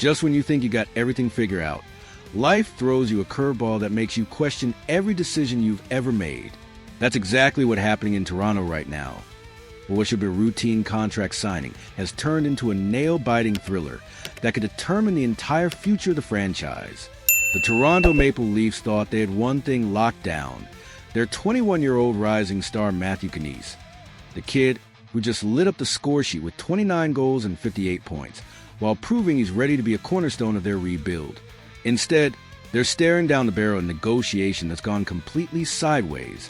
Just when you think you got everything figured out, life throws you a curveball that makes you question every decision you've ever made. That's exactly what's happening in Toronto right now, where what should be a routine contract signing has turned into a nail-biting thriller that could determine the entire future of the franchise. The Toronto Maple Leafs thought they had one thing locked down: their 21-year-old rising star Matthew Knies, the kid who just lit up the score sheet with 29 goals and 58 points, while proving he's ready to be a cornerstone of their rebuild. Instead, they're staring down the barrel of a negotiation that's gone completely sideways,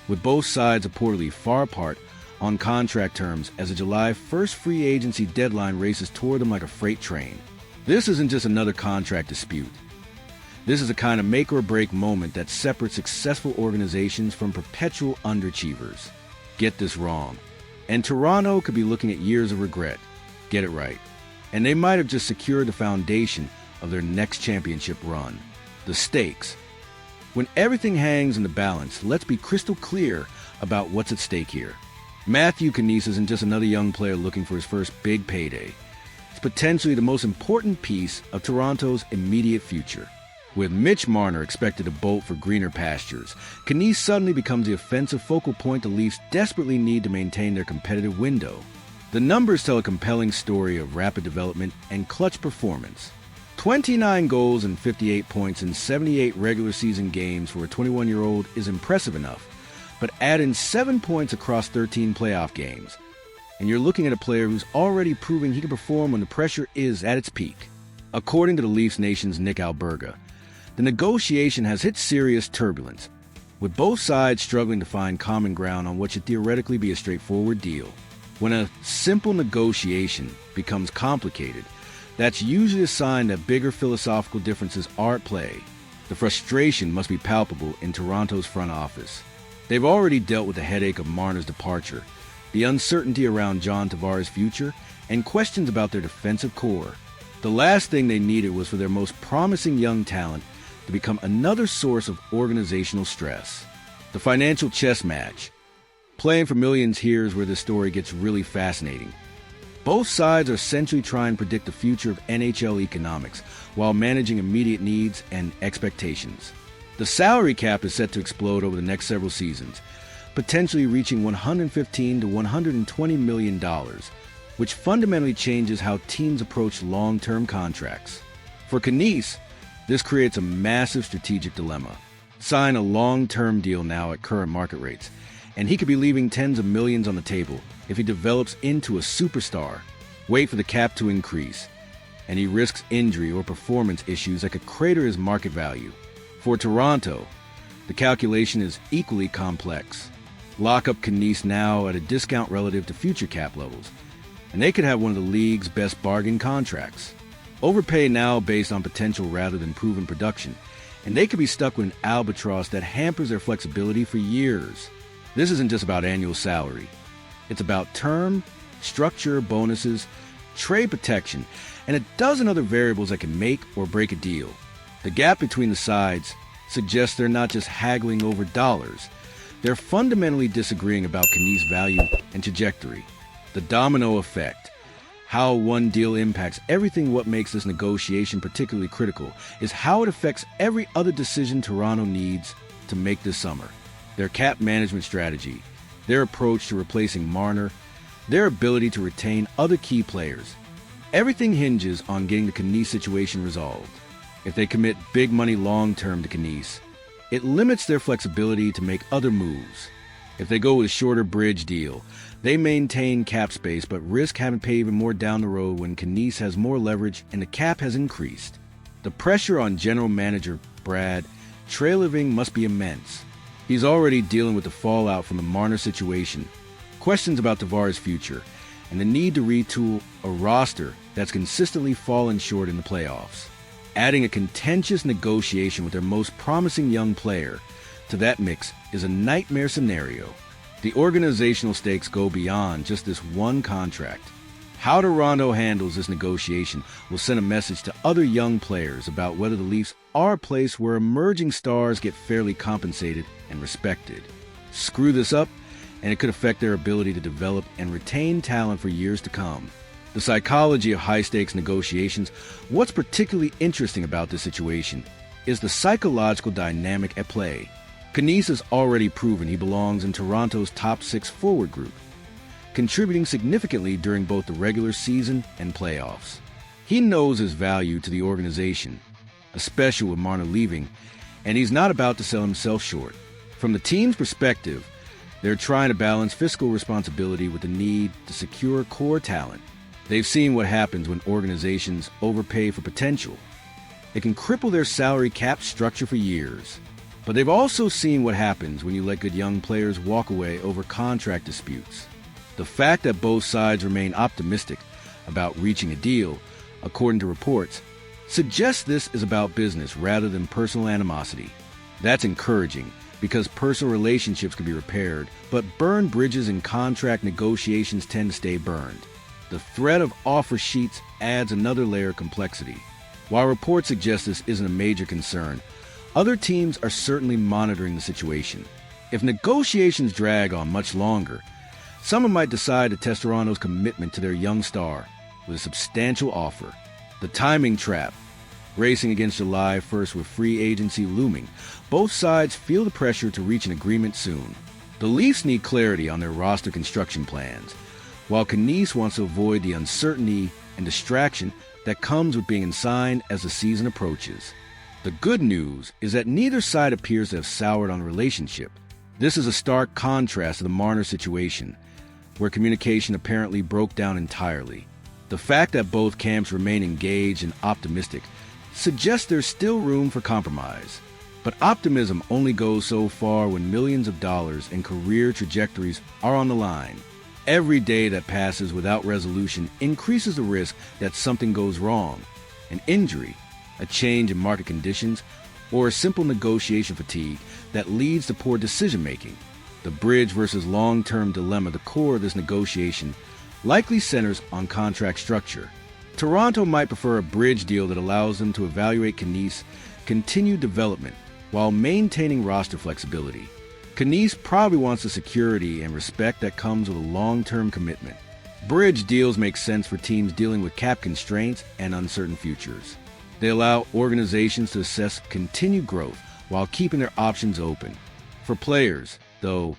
with both sides reportedly far apart on contract terms as the July 1st free agency deadline races toward them like a freight train. This isn't just another contract dispute. This is a kind of make-or-break moment that separates successful organizations from perpetual underachievers. Get this wrong, and Toronto could be looking at years of regret. Get it right, and they might have just secured the foundation of their next championship run. The stakes. When everything hangs in the balance, let's be crystal clear about what's at stake here. Matthew Knies isn't just another young player looking for his first big payday. It's potentially the most important piece of Toronto's immediate future. With Mitch Marner expected to bolt for greener pastures, Knies suddenly becomes the offensive focal point the Leafs desperately need to maintain their competitive window. The numbers tell a compelling story of rapid development and clutch performance. 29 goals and 58 points in 78 regular season games for a 21-year-old is impressive enough, but add in 7 points across 13 playoff games, and you're looking at a player who's already proving he can perform when the pressure is at its peak. According to the Leafs Nation's Nick Alberga, the negotiation has hit serious turbulence, with both sides struggling to find common ground on what should theoretically be a straightforward deal. When a simple negotiation becomes complicated, that's usually a sign that bigger philosophical differences are at play. The frustration must be palpable in Toronto's front office. They've already dealt with the headache of Marner's departure, the uncertainty around John Tavares' future, and questions about their defensive core. The last thing they needed was for their most promising young talent to become another source of organizational stress. The financial chess match. Playing for millions here is where this story gets really fascinating. Both sides are essentially trying to predict the future of NHL economics while managing immediate needs and expectations. The salary cap is set to explode over the next several seasons, potentially reaching $115 to $120 million, which fundamentally changes how teams approach long-term contracts. For Knies, this creates a massive strategic dilemma. Sign a long-term deal now at current market rates, and he could be leaving tens of millions on the table if he develops into a superstar. Wait for the cap to increase, and he risks injury or performance issues that could crater his market value. For Toronto, the calculation is equally complex. Lock up Knies now at a discount relative to future cap levels, and they could have one of the league's best bargain contracts. Overpay now based on potential rather than proven production, and they could be stuck with an albatross that hampers their flexibility for years. This isn't just about annual salary. It's about term, structure, bonuses, trade protection, and a dozen other variables that can make or break a deal. The gap between the sides suggests they're not just haggling over dollars. They're fundamentally disagreeing about Knies' value and trajectory. The domino effect. How one deal impacts everything. What makes this negotiation particularly critical is how it affects every other decision Toronto needs to make this summer. Their cap management strategy, their approach to replacing Marner, their ability to retain other key players. Everything hinges on getting the Knies situation resolved. If they commit big money long-term to Knies, it limits their flexibility to make other moves. If they go with a shorter bridge deal, they maintain cap space but risk having to pay even more down the road when Knies has more leverage and the cap has increased. The pressure on general manager Brad Treliving must be immense. He's already dealing with the fallout from the Marner situation, questions about Tavares' future, and the need to retool a roster that's consistently fallen short in the playoffs. Adding a contentious negotiation with their most promising young player to that mix is a nightmare scenario. The organizational stakes go beyond just this one contract. How Toronto handles this negotiation will send a message to other young players about whether the Leafs are a place where emerging stars get fairly compensated and respected. Screw this up, and it could affect their ability to develop and retain talent for years to come. The psychology of high-stakes negotiations. What's particularly interesting about this situation is the psychological dynamic at play. Knies has already proven he belongs in Toronto's top 6 forward group, contributing significantly during both the regular season and playoffs. He knows his value to the organization, especially with Marner leaving, and he's not about to sell himself short. From the team's perspective, they're trying to balance fiscal responsibility with the need to secure core talent. They've seen what happens when organizations overpay for potential. It can cripple their salary cap structure for years. But they've also seen what happens when you let good young players walk away over contract disputes. The fact that both sides remain optimistic about reaching a deal, according to reports, suggests this is about business rather than personal animosity. That's encouraging because personal relationships can be repaired, but burned bridges in contract negotiations tend to stay burned. The threat of offer sheets adds another layer of complexity. While reports suggest this isn't a major concern, other teams are certainly monitoring the situation. If negotiations drag on much longer, someone might decide to test Toronto's commitment to their young star with a substantial offer. The timing trap. Racing against July 1st with free agency looming, both sides feel the pressure to reach an agreement soon. The Leafs need clarity on their roster construction plans, while Knies wants to avoid the uncertainty and distraction that comes with being signed as the season approaches. The good news is that neither side appears to have soured on the relationship. This is a stark contrast to the Marner situation, where communication apparently broke down entirely. The fact that both camps remain engaged and optimistic suggests there's still room for compromise. But optimism only goes so far when millions of dollars and career trajectories are on the line. Every day that passes without resolution increases the risk that something goes wrong. An injury, a change in market conditions, or a simple negotiation fatigue that leads to poor decision-making. The bridge versus long-term dilemma, the core of this negotiation, likely centers on contract structure. Toronto might prefer a bridge deal that allows them to evaluate Knies' continued development while maintaining roster flexibility. Knies probably wants the security and respect that comes with a long-term commitment. Bridge deals make sense for teams dealing with cap constraints and uncertain futures. They allow organizations to assess continued growth while keeping their options open. For players, though,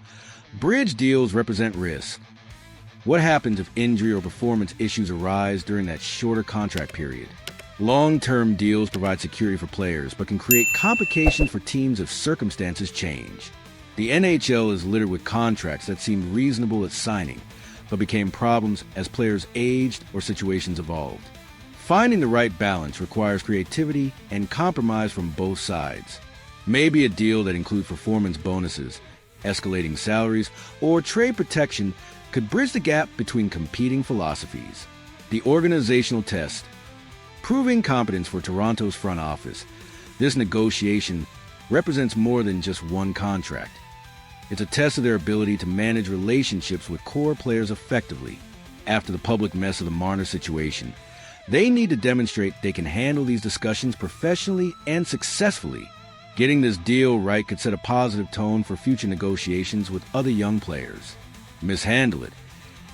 bridge deals represent risk. What happens if injury or performance issues arise during that shorter contract period? Long-term deals provide security for players, but can create complications for teams if circumstances change. The NHL is littered with contracts that seemed reasonable at signing, but became problems as players aged or situations evolved. Finding the right balance requires creativity and compromise from both sides. Maybe a deal that includes performance bonuses, escalating salaries, or trade protection could bridge the gap between competing philosophies. The organizational test. Proving competence for Toronto's front office. This negotiation represents more than just one contract. It's a test of their ability to manage relationships with core players effectively. After the public mess of the Marner situation, they need to demonstrate they can handle these discussions professionally and successfully. Getting this deal right could set a positive tone for future negotiations with other young players. Mishandle it,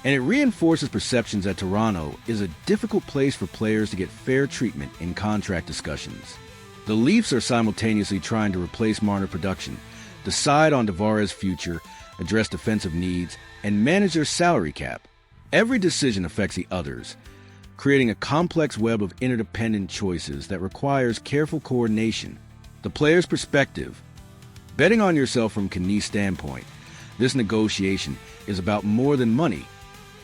and it reinforces perceptions that Toronto is a difficult place for players to get fair treatment in contract discussions. The Leafs are simultaneously trying to replace Marner production, decide on Tavares' future, address defensive needs, and manage their salary cap. Every decision affects the others, creating a complex web of interdependent choices that requires careful coordination. The player's perspective. Betting on yourself from Knies' standpoint, this negotiation is about more than money.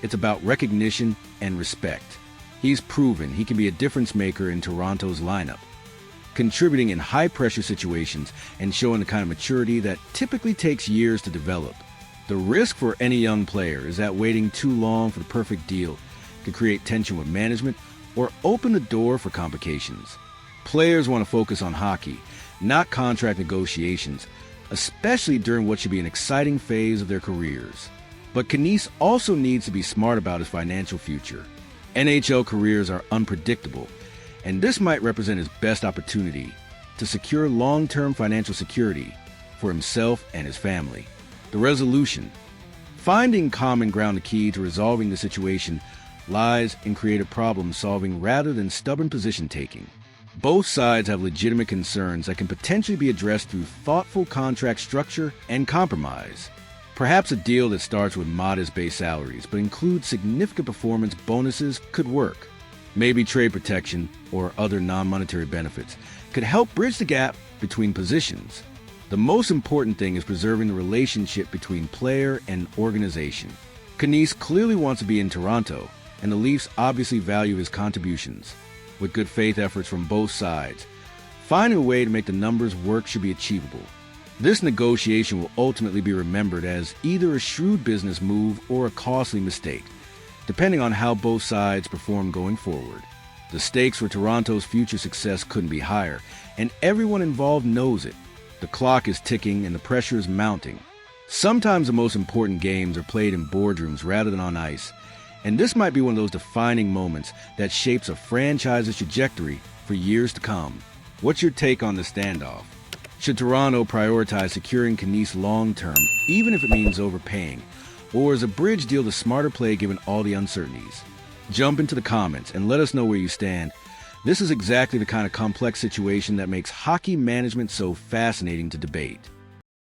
It's about recognition and respect. He's proven he can be a difference maker in Toronto's lineup, contributing in high-pressure situations and showing the kind of maturity that typically takes years to develop. The risk for any young player is that waiting too long for the perfect deal could create tension with management or open the door for complications. Players want to focus on hockey, not contract negotiations, especially during what should be an exciting phase of their careers. But Knies also needs to be smart about his financial future. NHL careers are unpredictable, and this might represent his best opportunity to secure long-term financial security for himself and his family. The resolution. Finding common ground, the key to resolving the situation lies in creative problem solving rather than stubborn position taking. Both sides have legitimate concerns that can potentially be addressed through thoughtful contract structure and compromise. Perhaps a deal that starts with modest base salaries but includes significant performance bonuses could work. Maybe trade protection or other non-monetary benefits could help bridge the gap between positions. The most important thing is preserving the relationship between player and organization. Knies clearly wants to be in Toronto, and the Leafs obviously value his contributions. With good faith efforts from both sides, finding a way to make the numbers work should be achievable. This negotiation will ultimately be remembered as either a shrewd business move or a costly mistake, depending on how both sides perform going forward. The stakes for Toronto's future success couldn't be higher, and everyone involved knows it. The clock is ticking and the pressure is mounting. Sometimes the most important games are played in boardrooms rather than on ice, and this might be one of those defining moments that shapes a franchise's trajectory for years to come. What's your take on the standoff? Should Toronto prioritize securing Knies long-term, even if it means overpaying? Or is a bridge deal the smarter play given all the uncertainties? Jump into the comments and let us know where you stand. This is exactly the kind of complex situation that makes hockey management so fascinating to debate.